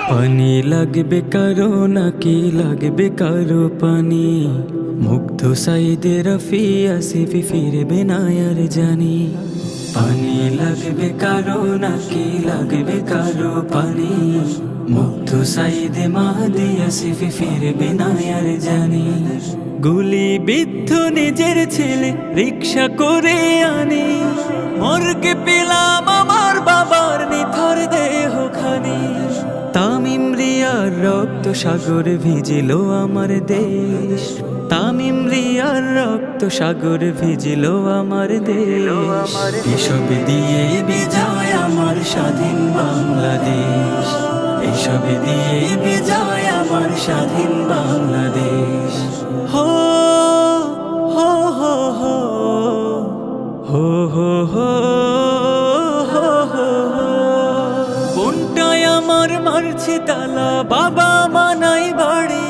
পানি লাগবে কারো নাকি লাগবে কারো পানি, মুগ্ধ সাইদে রফি আসিফি ফিরবে না আর জানি। পানি লাগবে কারো নাকি লাগবে কারো পানি, মুগ্ধ সাইদে মাহদি আসিফি ফিরবে না আর জানি। গুলি বিদ্ধ নিজের ছেলে রিক্সা করে আনি, মর্গে পেলাম আমার বাবার নিথর দেহ খানি। তামিম রিয়ার রক্ত সাগর ভিজিল আমার দেশ, তামিম রিয়ার রক্ত সাগর ভিজিল আমার দেশ। এসব দিয়ে বিজয় আমার স্বাধীন বাংলাদেশ, এসব দিয়ে বিজয় আমার স্বাধীন বাংলাদেশ। হো হো হো হো হো হো হো কোনটায় আমার মারছে তালা, বাবা মানাই বাড়ি,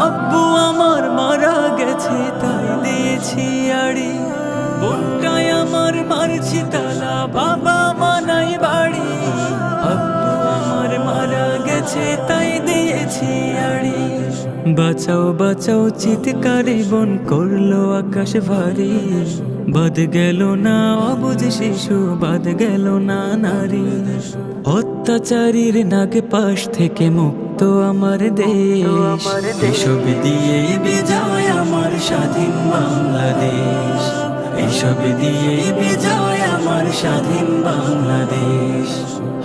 আব্বু আমার মারা গেছে তাই দিয়েছি আড়ি। কোনটায় আমার মারছে তালা, বাবা মানাই বাড়ি, আব্বু আমার মারা গেছে তাই দিয়েছি আড়ি। বাঁচাও বাঁচাও চিৎকারে বন করলো আকাশ ভারী, বাদ গেল না অবুঝ শিশু, বাদ গেল না নারী। অত্যাচারীর নাগ পাশ থেকে মুক্ত আমার দেশ, এসব দিয়ে বিজয় আমার স্বাধীন বাংলাদেশ, এসব দিয়ে বিজয় আমার স্বাধীন বাংলাদেশ।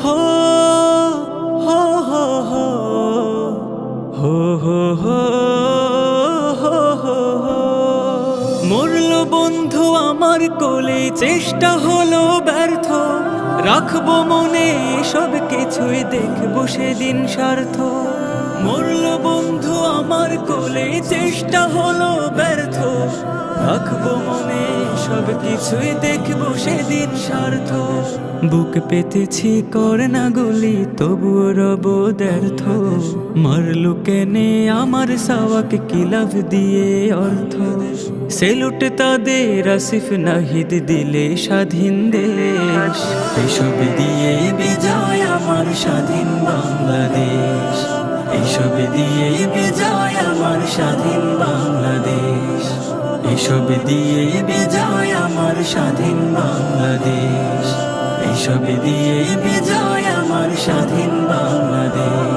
হো হো হো হো হো হো হো হো হো হো মরল বন্ধু আমার কোলে, চেষ্টা হলো ব্যর্থ, রাখবো মনে সব কিছুই দেখবো সেদিন স্বার্থ। মরল বন্ধু আমার কোলে, চেষ্টা হলো ব্যর্থ, রাখবো মনে সব কিছুই দেখবো সেদিন স্বার্থ। বুক পেতেছি করে না গুলি তবুও রব ব্যর্থ, মারলু কেনে আমার সাওয়াকে কি লাভ দিয়ে অর্থ। সেলুট তাদের আসিফ নাহিদ দিলে স্বাধীন দেশ, এসব দিয়ে বিজয় আমার স্বাধীন বাংলাদেশ, এসব দিয়ে বিজয় আমার স্বাধীন বাংলাদেশ, এসব দিয়ে বিজয় আমার স্বাধীন বাংলাদেশ, এসব দিয়ে বিজয় আমার স্বাধীন বাংলাদেশ।